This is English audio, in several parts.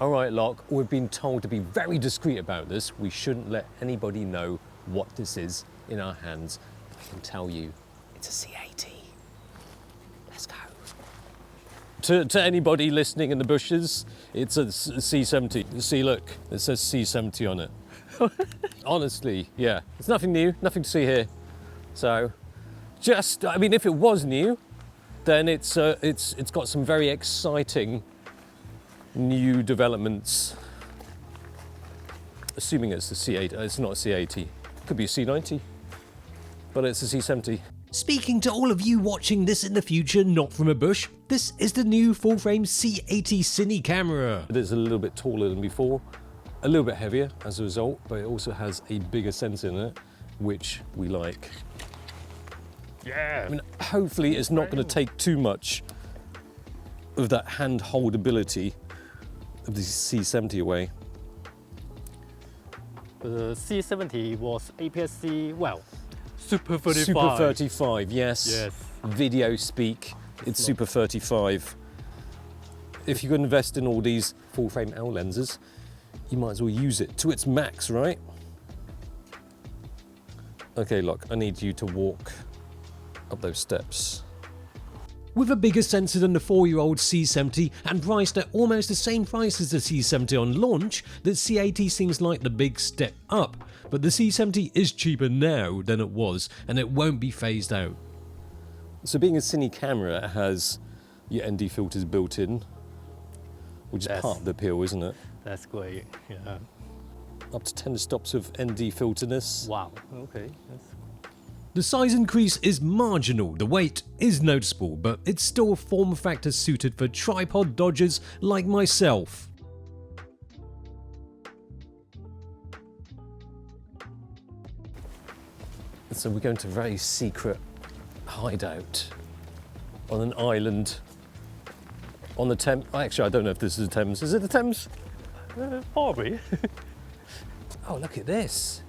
All right, Locke, we've been told to be very discreet about this. We shouldn't let anybody know what this is in our hands. I can tell you, it's a C80. Let's go. To anybody listening in the bushes, it's a C70. See, look, it says C70 on it. Honestly, yeah. It's nothing new, nothing to see here. So, I mean, if it was new, then it's got some very exciting new developments. Assuming it's the C80, it's not a C80. Could be a C90, but it's a C70. Speaking to all of you watching this in the future, not from a bush, this is the new full-frame C80 Cine camera. It is a little bit taller than before, a little bit heavier as a result, but it also has a bigger sensor in it, which we like. Yeah. I mean, hopefully it's not going to take too much of that hand-hold ability of the C70 away. The C70 was APS-C, well, Super 35. Super 35, yes. Yes. Video speak, it's Super 35. If you could invest in all these full-frame L lenses, you might as well use it to its max, right? Okay, look, I need you to walk up those steps. With a bigger sensor than the 4-year-old C70 and priced at almost the same price as the C70 on launch, the C80 seems like the big step up. But the C70 is cheaper now than it was, and it won't be phased out. So being a cine camera, it has your ND filters built in, which is part of the appeal, isn't it? That's great, yeah. Up to 10 stops of ND filterness. Wow, okay. The size increase is marginal, the weight is noticeable, but it's still a form factor suited for tripod dodgers like myself. So we're going to a very secret hideout on an island on the Thames. Actually, I don't know if this is the Thames. Is it the Thames? Probably. Oh, look at this.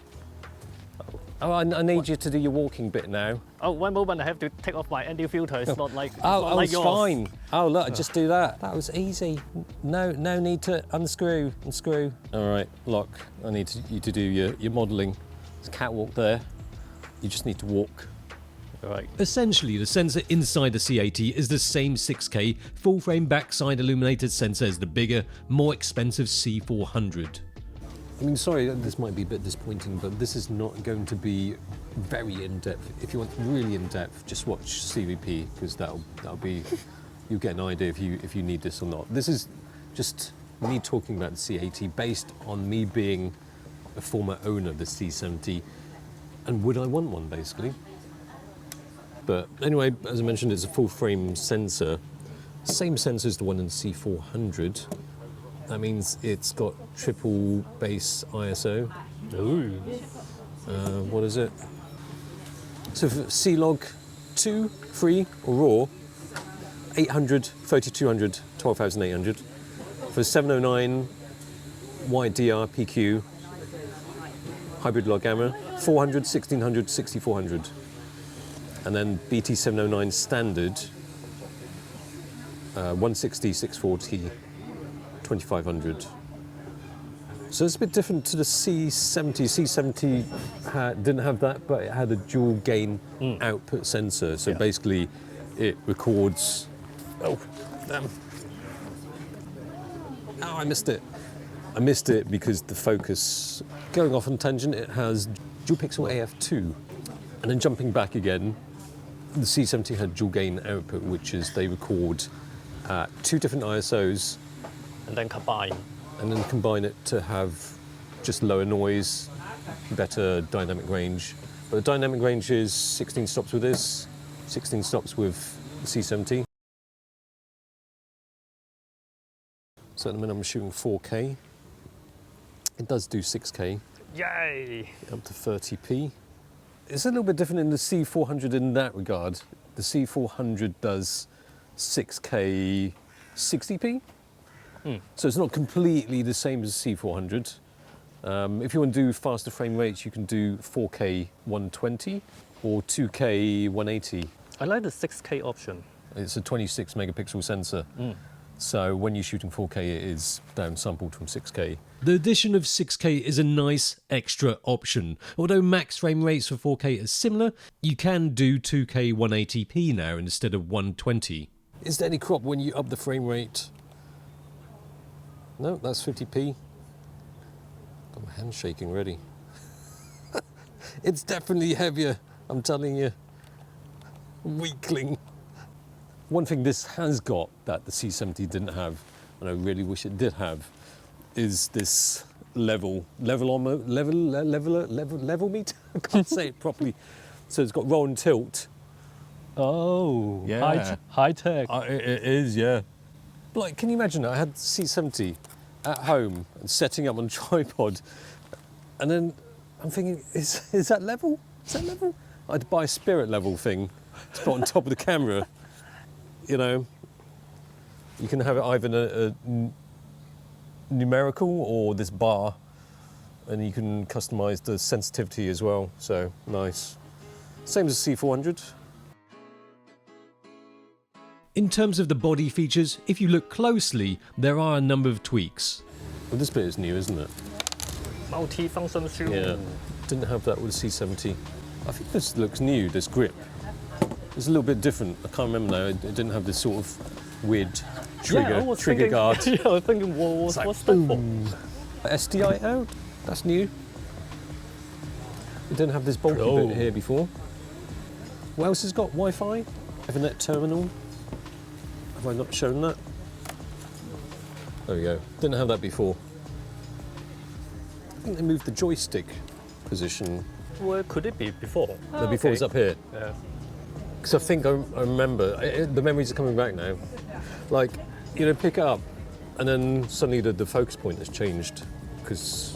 Oh, I need you to do your walking bit now. Oh, one moment, I have to take off my ND filter. It's not like it's yours. Fine. Oh, look, just do that. That was easy. No need to unscrew. All right, Locke, I need you to do your modelling. There's a catwalk there. You just need to walk. All right. Essentially, the sensor inside the C80 is the same 6K full-frame backside illuminated sensor as the bigger, more expensive C400. I mean, sorry, this might be a bit disappointing, but this is not going to be very in-depth. If you want really in-depth, just watch CVP, because that'll be, you'll get an idea if you need this or not. This is just me talking about the C80 based on me being a former owner of the C70, and would I want one, basically. But anyway, as I mentioned, it's a full-frame sensor. Same sensor as the one in the C400. That means it's got triple base ISO. Ooh. What is it? So for C-Log 2, 3 or RAW, 800, 3200, 12,800. For 709, wide DR, PQ, hybrid log camera, 400, 1600, 6400. And then BT 709 standard, 160, 640, 2500. So it's a bit different to the C70. C70 didn't have that, but it had a dual gain output sensor. So basically, it records. Oh, damn! Oh, I missed it. I missed it because the focus. Going off on tangent, it has dual pixel AF2, and then jumping back again, the C70 had dual gain output, which is they record at 2 different ISOs. And then combine. And then combine it to have just lower noise, better dynamic range. But the dynamic range is 16 stops with this, 16 stops with the C70. So at the minute I'm shooting 4K. It does do 6K. Yay! Up to 30p. It's a little bit different in the C400 in that regard. The C400 does 6K 60p. So it's not completely the same as C400. If you want to do faster frame rates, you can do 4K 120 or 2K 180. I like the 6K option. It's a 26 megapixel sensor. So when you're shooting 4K, it is downsampled from 6K. The addition of 6K is a nice extra option. Although max frame rates for 4K are similar, you can do 2K 180p now instead of 120. Is there any crop when you up the frame rate? No, that's 50p. Got my hand shaking already. It's definitely heavier, I'm telling you. Weakling. One thing this has got that the C70 didn't have, and I really wish it did have, is this level meter. I can't say it properly. So it's got roll and tilt. Oh, Yeah. high tech. It is, yeah. Like, can you imagine? I had the C70 at home and setting up on a tripod, and then I'm thinking, is that level? Is that level? I'd buy a spirit level thing to put on top of the camera. You know, you can have it either a numerical or this bar, and you can customize the sensitivity as well. So nice. Same as C400. In terms of the body features, if you look closely, there are a number of tweaks. Well, this bit is new, isn't it? Multi-function shoe. Yeah. Didn't have that with the C70. I think this looks new, this grip. It's a little bit different. I can't remember now. It didn't have this sort of weird trigger guard. Yeah, I was thinking, what's that for? SDI out? That's new. It didn't have this bulky bit here before. What else has got Wi-Fi? Ethernet terminal. Have I not shown that? There we go. Didn't have that before. I think they moved the joystick position. Where could it be before? No, before it was up here. Yeah. Because I think I remember, the memories are coming back now. Like, you know, pick it up, and then suddenly the focus point has changed. Because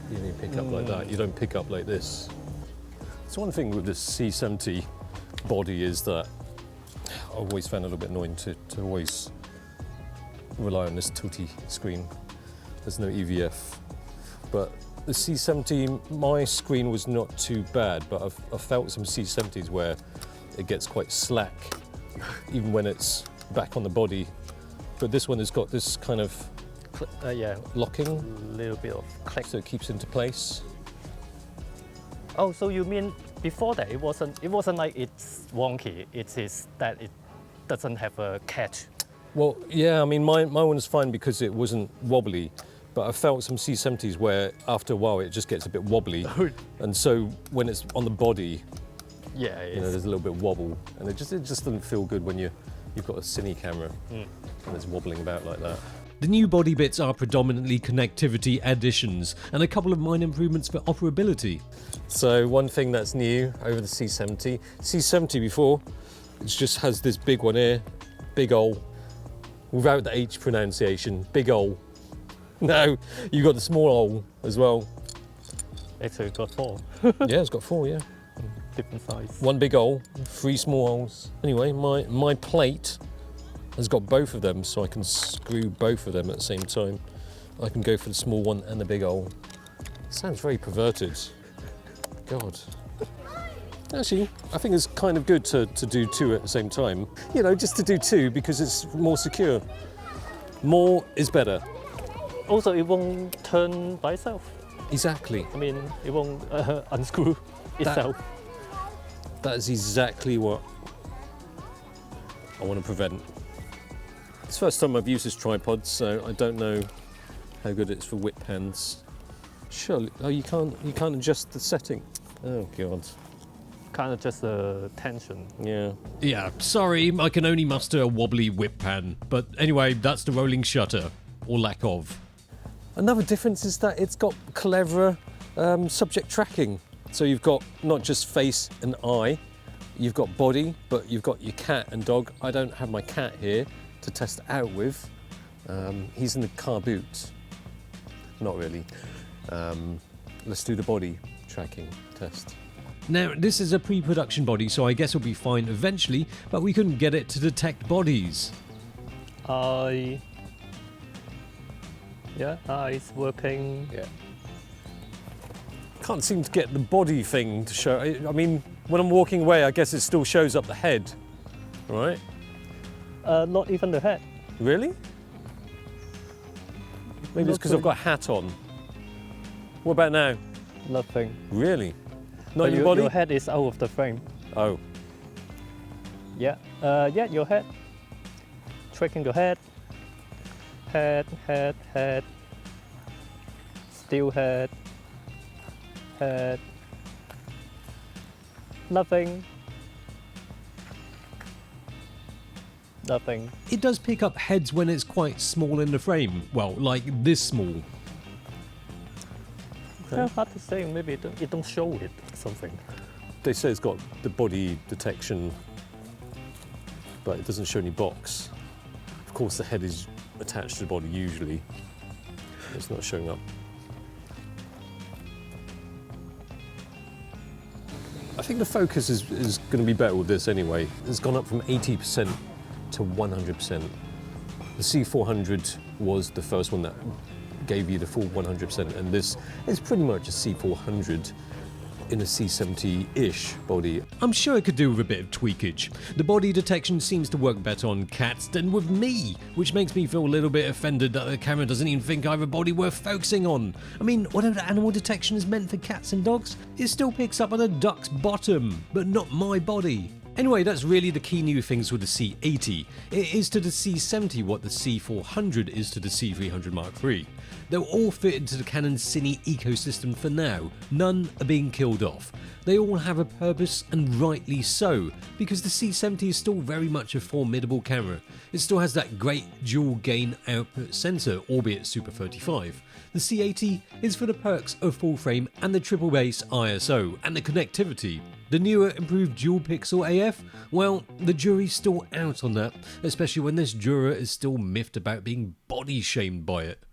you pick up like that, you don't pick up like this. So one thing with this C70 body is that I always found it a little bit annoying to always rely on this tilty screen. There's no EVF. But the C70, my screen was not too bad, but I've felt some C70s where it gets quite slack, even when it's back on the body. But this one has got this kind of Yeah, locking, a little bit of click. so it keeps into place. Oh, so you mean before that it wasn't like it's wonky. It is that it doesn't have a catch. Well, yeah, I mean, my one was fine because it wasn't wobbly, but I felt some C70s where after a while it just gets a bit wobbly. And so when it's on the body, Yeah, you know, there's a little bit of wobble, and it just doesn't feel good when you've got a cine camera and it's wobbling about like that. The new body bits are predominantly connectivity additions and a couple of minor improvements for operability. So one thing that's new over the C70 before, it just has this big one here, big ol', without the H pronunciation, big ol'. No, you got the small ol' as well. actually it got 4 Yeah, it's got 4, yeah. different size. One big ol', 3 small holes. Anyway, my plate has got both of them, so I can screw both of them at the same time. I can go for the small one and the big hole. Sounds very perverted. God. Actually, I think it's kind of good to do 2 at the same time. You know, just to do 2 because it's more secure. More is better. Also, it won't turn by itself. Exactly. I mean, it won't unscrew itself. That is exactly what I want to prevent. It's the first time I've used this tripod, so I don't know how good it is for whip pans. Surely, oh, you can't adjust the setting. Oh God. Kind of just a tension. Yeah. Yeah, sorry, I can only muster a wobbly whip pan. But anyway, that's the rolling shutter, or lack of. Another difference is that it's got cleverer subject tracking. So you've got not just face and eye, you've got body, but you've got your cat and dog. I don't have my cat here to test it out with. He's in the car boot. Not really. Let's do the body tracking test. Now, this is a pre-production body, so I guess it'll be fine eventually, but we couldn't get it to detect bodies. Yeah, eyes working. Yeah. Can't seem to get the body thing to show. I mean, when I'm walking away, I guess it still shows up the head, right? Not even the head. Really? Maybe it's because I've got a hat on. What about now? Nothing. Really? Not But your body? Your head is out of the frame. Oh. Yeah. Yeah, your head. Tracking your head. Head, head, head. Still head. Head. Nothing. Nothing. It does pick up heads when it's quite small in the frame. Well, like this small. Well, hard to say. Maybe it don't show it something. They say it's got the body detection, but it doesn't show any box. Of course, the head is attached to the body usually. It's not showing up. I think the focus is going to be better with this anyway. It's gone up from 80% to 100%. The C400 was the first one that gave you the full 100%, and this is pretty much a C400 in a C70-ish body. I'm sure it could do with a bit of tweakage. The body detection seems to work better on cats than with me, which makes me feel a little bit offended that the camera doesn't even think I have a body worth focusing on. I mean, whatever animal detection is meant for cats and dogs, it still picks up on a duck's bottom, but not my body. Anyway, that's really the key new things with the C80. It is to the C70 what the C400 is to the C300 Mark III. They'll all fit into the Canon Cine ecosystem for now. None are being killed off. They all have a purpose, and rightly so, because the C70 is still very much a formidable camera. It still has that great dual gain output sensor, albeit Super 35. The C80 is for the perks of full frame and the triple base ISO and the connectivity. The newer improved dual pixel AF? Well, the jury's still out on that, especially when this juror is still miffed about being body shamed by it.